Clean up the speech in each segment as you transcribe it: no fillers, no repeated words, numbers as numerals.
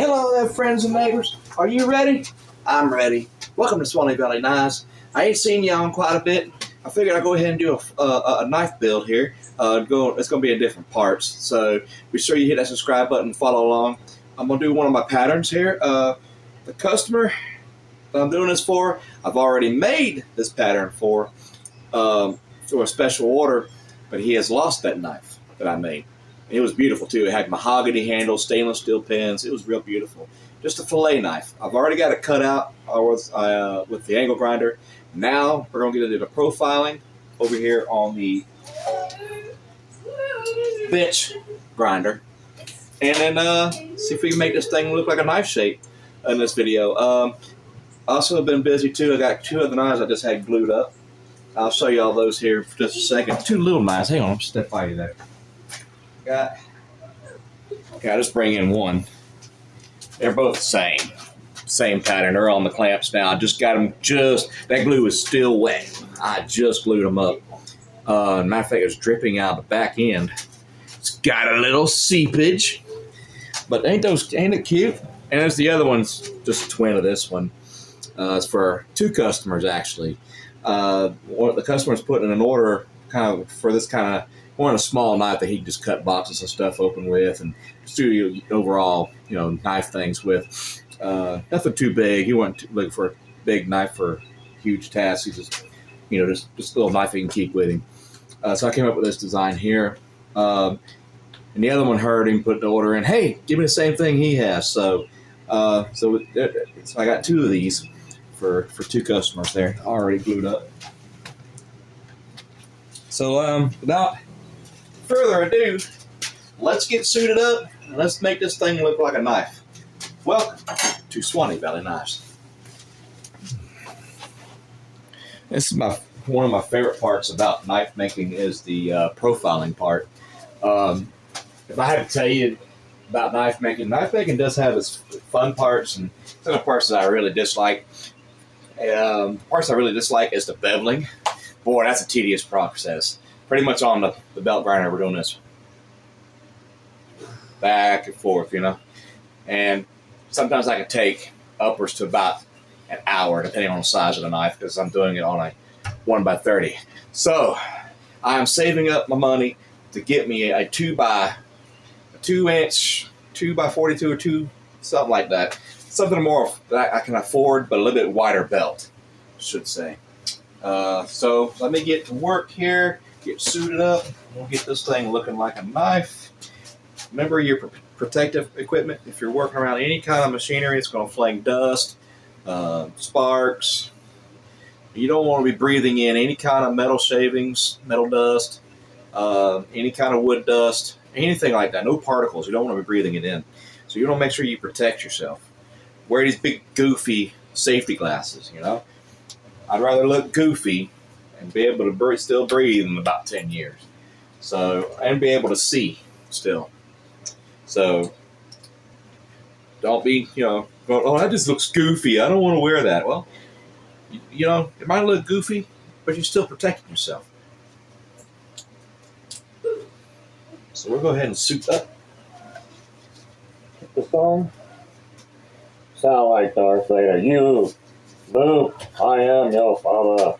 Hello there, friends and neighbors. Are you ready? I'm ready. Welcome to Swanee Valley Knives. I ain't seen y'all in quite a bit. I figured I'd go ahead and do a knife build here. It's going to be in different parts, so be sure you hit that subscribe button and follow along. I'm going to do one of my patterns here. The customer that I'm doing this for, I've already made this pattern for a special order, but he has lost that knife that I made. It was beautiful too. It had mahogany handles, stainless steel pins. It was real beautiful. Just a fillet knife. I've already got it cut out with the angle grinder. Now we're going to get into the profiling over here on the bench grinder, and then see if we can make this thing look like a knife shape in this video. Also have been busy too. I got two other knives I just had glued up. I'll show you all those here for just a second. Two little knives. Hang on, I'll step by you there. Okay, I just bring in one. They're both the same pattern. They're on the clamps now. I just got them. That glue is still wet. I just glued them up. Matter of fact, it's dripping out the back end. It's got a little seepage, but ain't it cute? And there's the other one's just a twin of this one. It's for two customers actually. The customer's putting in an order kind of for this kind of. Want a small knife that he can just cut boxes of stuff open with and just do overall, knife things with. Nothing too big. He wasn't looking for a big knife for huge tasks. He just, just a little knife he can keep with him. So I came up with this design here. And the other one heard him put the order in. Hey, give me the same thing he has. So I got two of these for two customers there, already glued up. So without further ado, let's get suited up and let's make this thing look like a knife. Welcome to Swanee Valley Knives. This is one of my favorite parts about knife making is the profiling part. If I had to tell you about knife making does have its fun parts and some of the parts that I really dislike. Parts I really dislike is the beveling. Boy, that's a tedious process. Pretty much on the belt grinder, we're doing this back and forth, and sometimes I can take upwards to about an hour, depending on the size of the knife, because I'm doing it on a 1x30. So I'm saving up my money to get me a 2x2-inch, 2x42 or 2, something like that, something more that I can afford, but a little bit wider belt, I should say. So let me get to work here. Get suited up. We'll get this thing looking like a knife. Remember your protective equipment. If you're working around any kind of machinery, it's going to fling dust, sparks. You don't want to be breathing in any kind of metal shavings, metal dust, any kind of wood dust, anything like that. No particles. You don't want to be breathing it in. So you want to make sure you protect yourself. Wear these big, goofy safety glasses, I'd rather look goofy and be able to still breathe in about 10 years. And be able to see still. So, don't be, going, oh, that just looks goofy. I don't want to wear that. Well, it might look goofy, but you're still protecting yourself. So, we'll go ahead and suit up. Hit the phone. Sound like Darth Vader. You, Luke, I am your father.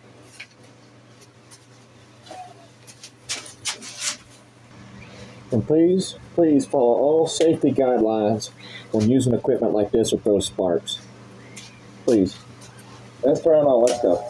And please follow all safety guidelines when using equipment like this with those sparks. Please. Let's turn on. Let's go.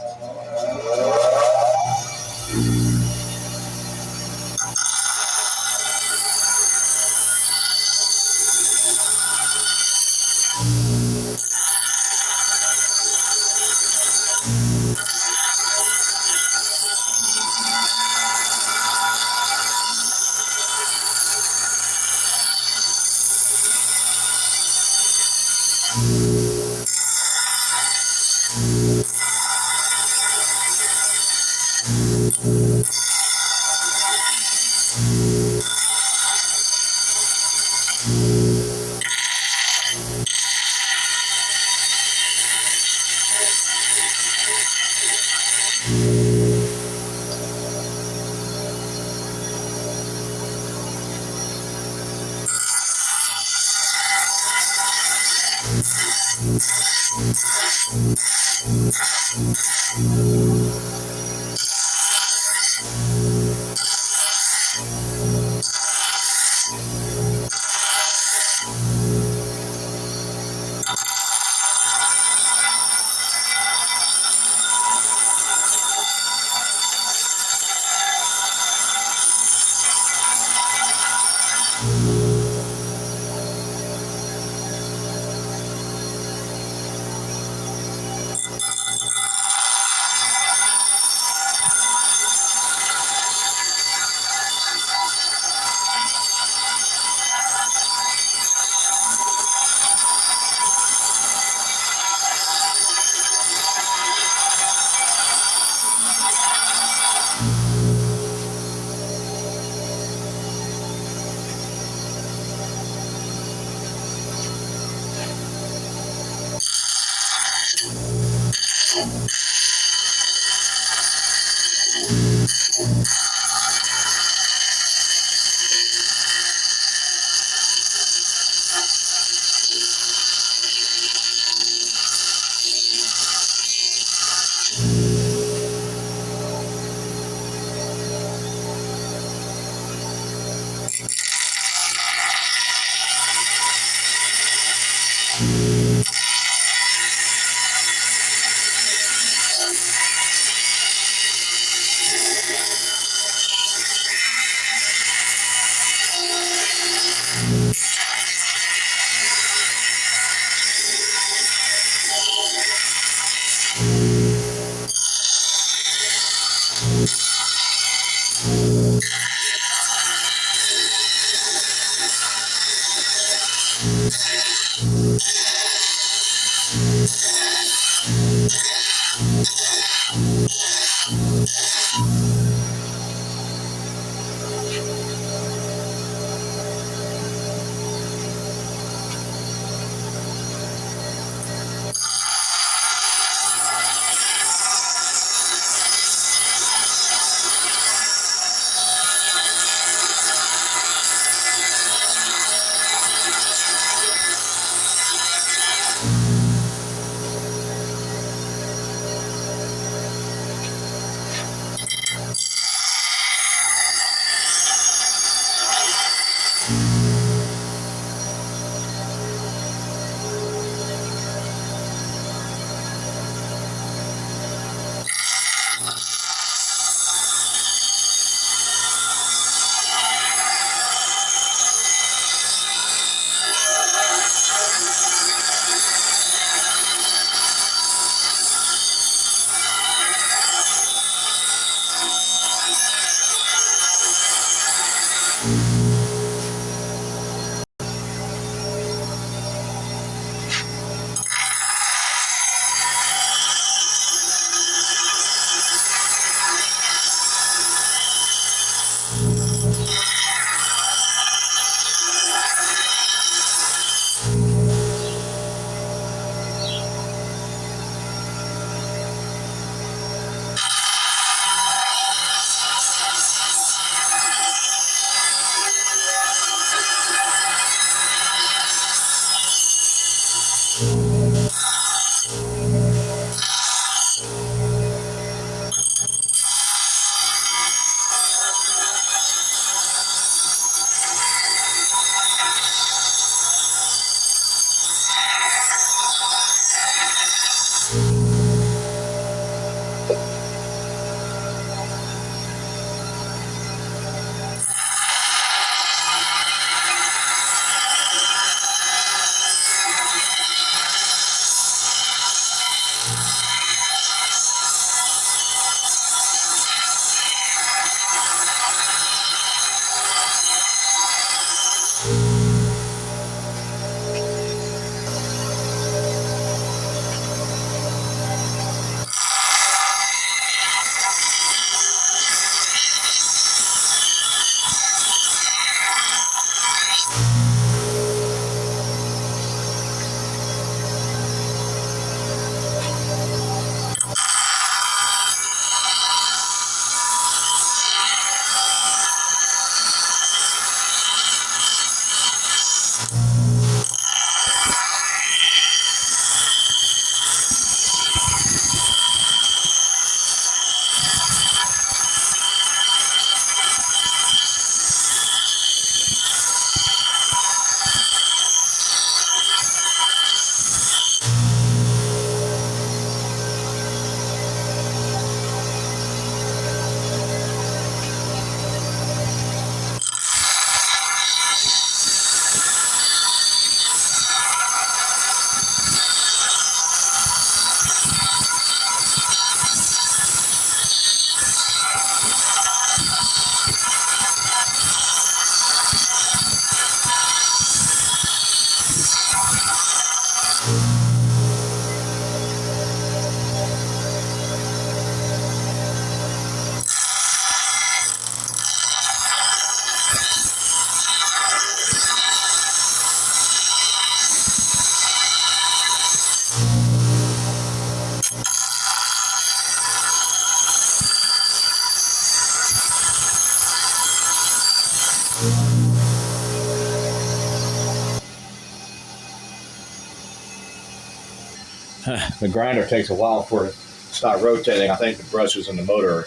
The grinder takes a while for it to start rotating. I think the brushes in the motor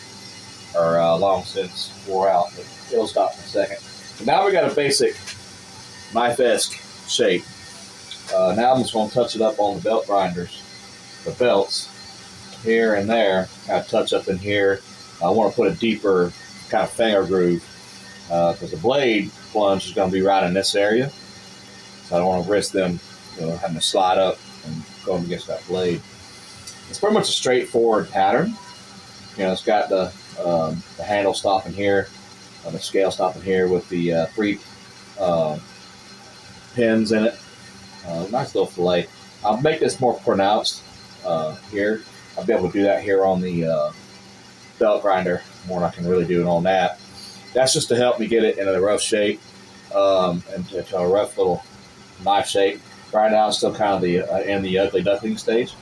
are long since wore out, but it'll stop in a second. So now we got a basic knife-esque shape. Now I'm just going to touch it up on the belt grinders, the belts here and there, kind of touch up in here. I want to put a deeper kind of finger groove because the blade plunge is going to be right in this area. So I don't want to risk them having to slide up and going against that blade. It's pretty much a straightforward pattern. It's got the handle stopping here, the scale stopping here with the 3 pins in it. Nice little fillet. I'll make this more pronounced here. I'll be able to do that here on the belt grinder more than I can really do it on that. That's just to help me get it in a rough shape and to a rough little knife shape. Right now it's still kind of in the ugly duckling stage.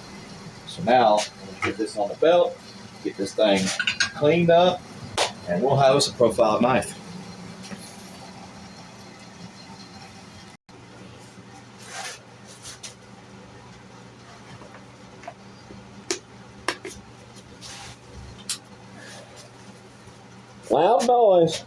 So now I'm going to get this on the belt, get this thing cleaned up, and we'll have us a profile knife. Loud noise.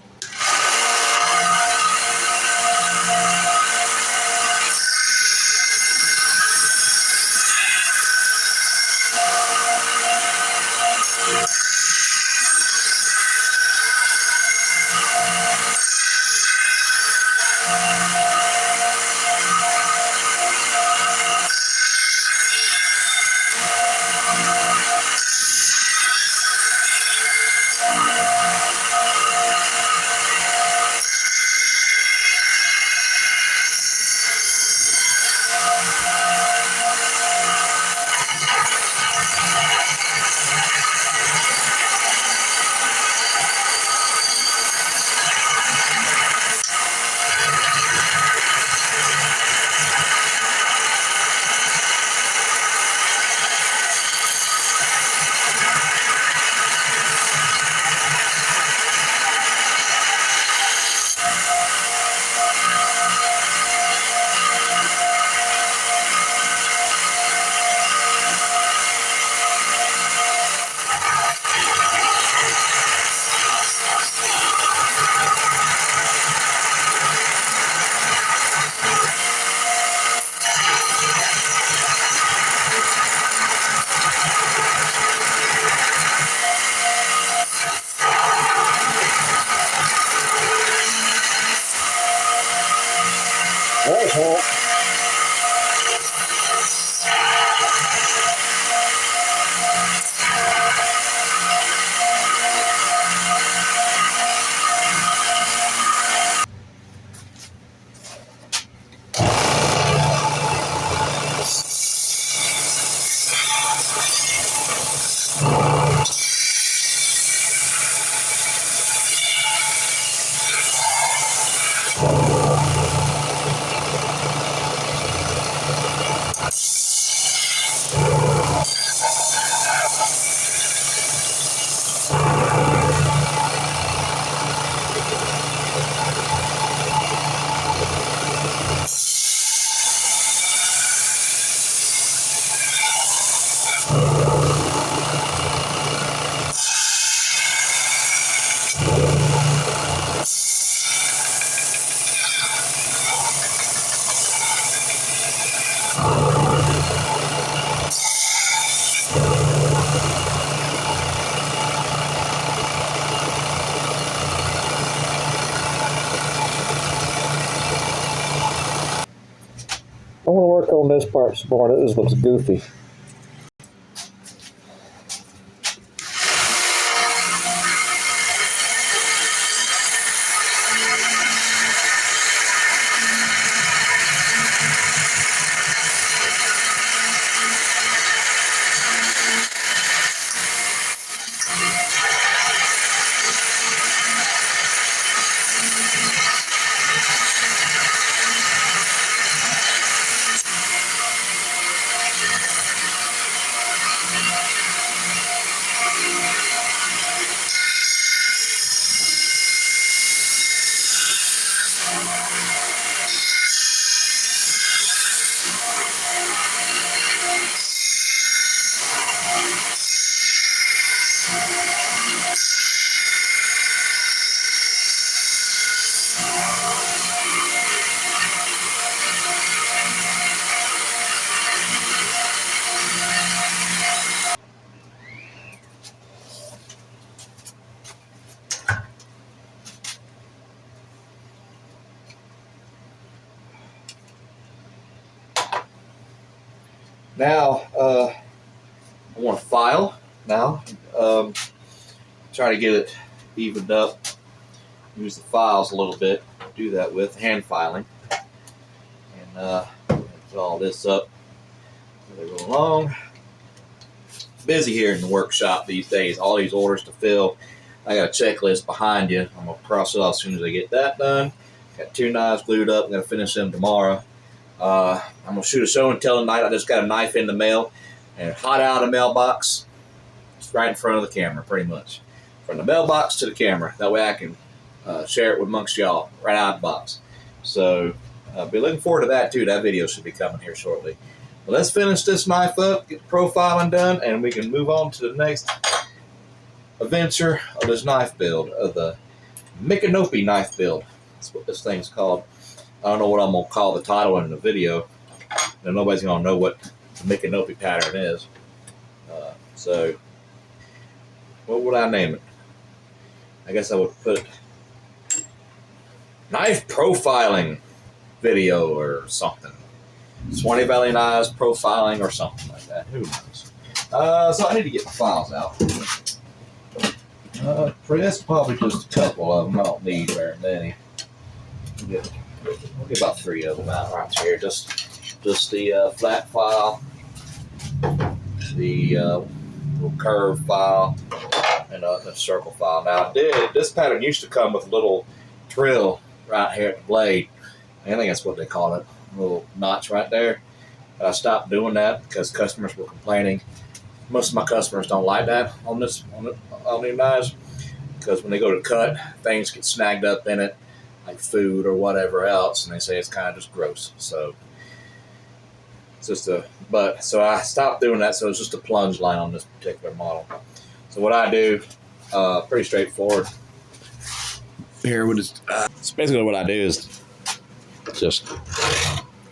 There's Hulk. I want to work on this part some more. This looks goofy. Now, I want to file now. Try to get it evened up. Use the files a little bit. Do that with hand filing. And put all this up as they go along. Busy here in the workshop these days. All these orders to fill. I got a checklist behind you. I'm going to cross it off as soon as I get that done. Got 2 knives glued up. I'm going to finish them tomorrow. I'm going to shoot a show and tell tonight. I just got a knife in the mail and hot out of the mailbox. It's right in front of the camera, pretty much. From the mailbox to the camera. That way I can share it with amongst y'all right out of the box. So be looking forward to that too. That video should be coming here shortly. But let's finish this knife up, get the profiling done, and we can move on to the next adventure of this knife build, of the Micanopy knife build. That's what this thing's called. I don't know what I'm going to call the title in the video. And nobody's going to know what the Micanopy pattern is. So, what would I name it? I guess I would put knife profiling video or something. Swanee Valley knives profiling or something like that. Who knows? So I need to get my files out. That's probably just a couple of them. I don't need very many. We'll get about 3 of them out right here. Just the flat file, the little curve file, and the circle file. Now, this pattern used to come with a little drill right here at the blade. I think that's what they call it, a little notch right there. But I stopped doing that because customers were complaining. Most of my customers don't like that on these knives, because when they go to cut, things get snagged up in it, like food or whatever else, and they say it's kind of just gross. So it's just so I stopped doing that. So it's just a plunge line on this particular model. So what I do, pretty straightforward. Here, so basically what I do is just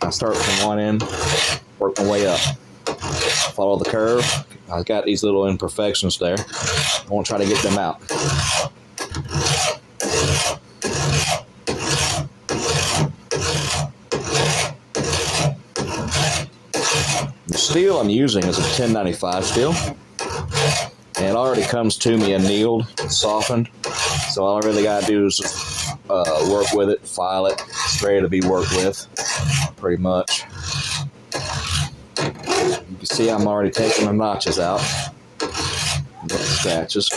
I start from one end, work my way up, follow the curve. I've got these little imperfections there. I won't try to get them out. The steel I'm using is a 1095 steel. And it already comes to me annealed, softened. So all I really got to do is just work with it, file it. It's ready to be worked with, pretty much. You can see I'm already taking the notches out. The scratches.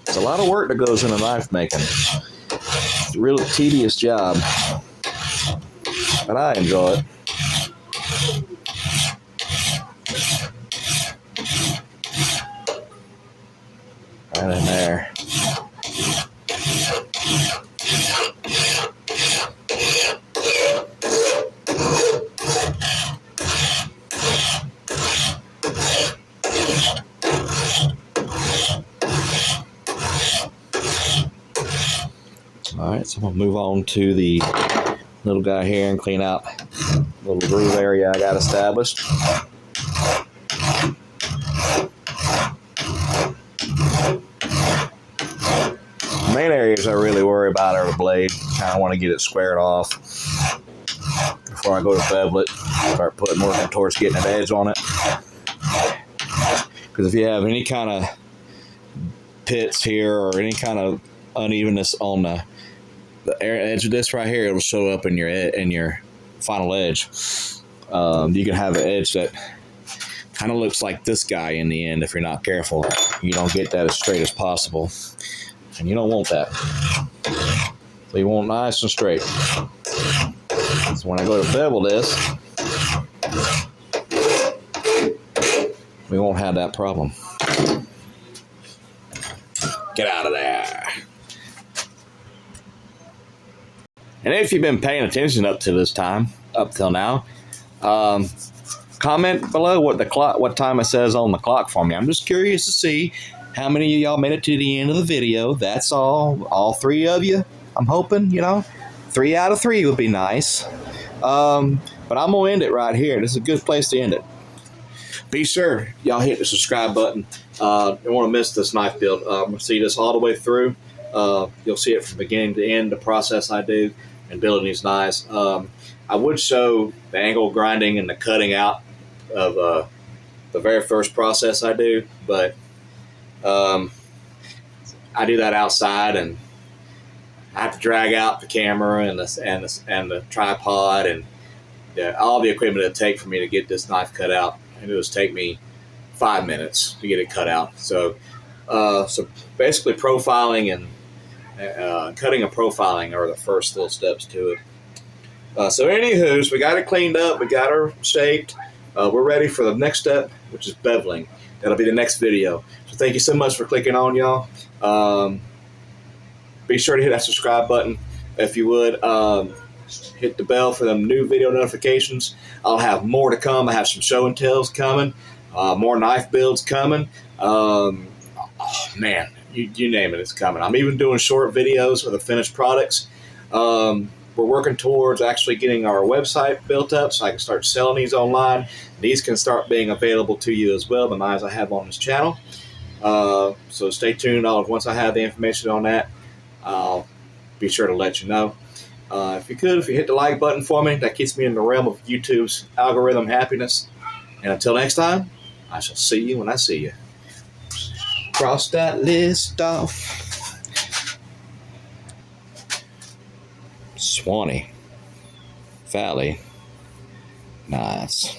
It's a lot of work that goes into knife making. It's a real tedious job. But I enjoy it. Right in there. All right, so I'm gonna move on to the little guy here and clean out the little groove area I got established. The main areas I really worry about are the blade. Kind of want to get it squared off before I go to bevel it. Start working towards getting an edge on it. Because if you have any kind of pits here or any kind of unevenness on the edge of this right here, it'll show up in your final edge. You can have an edge that kind of looks like this guy in the end if you're not careful. You don't get that as straight as possible, and you don't want that. So you want nice and straight. So when I go to bevel this, we won't have that problem. Get out of there. And if you've been paying attention up till now, comment below what time it says on the clock for me. I'm just curious to see how many of y'all made it to the end of the video. That's all 3 of you. I'm hoping, 3 out of 3 would be nice. But I'm gonna end it right here. This is a good place to end it. Be sure y'all hit the subscribe button. Don't want to miss this knife build. I'm gonna see this all the way through. You'll see it from beginning to end, the process I do in building these knives. I would show the angle grinding and the cutting out of the very first process I do, but I do that outside, and I have to drag out the camera and the tripod and all the equipment it take for me to get this knife cut out. And it was take me 5 minutes to get it cut out. So basically, profiling and cutting and profiling are the first little steps to it. So anywho, we got it cleaned up, we got her shaped. We're ready for the next step, which is beveling. That'll be the next video. So thank you so much for clicking on, y'all. Be sure to hit that subscribe button if you would. Hit the bell for them new video notifications. I'll have more to come. I have some show and tells coming, more knife builds coming. Oh, man, you name it, it's coming. I'm even doing short videos of the finished products. We're working towards actually getting our website built up so I can start selling these online. These can start being available to you as well, the knives I have on this channel. So stay tuned. Once I have the information on that, I'll be sure to let you know. If you hit the like button for me, that keeps me in the realm of YouTube's algorithm happiness. And until next time, I shall see you when I see you. Cross that list off. Swanee Valley. Nice.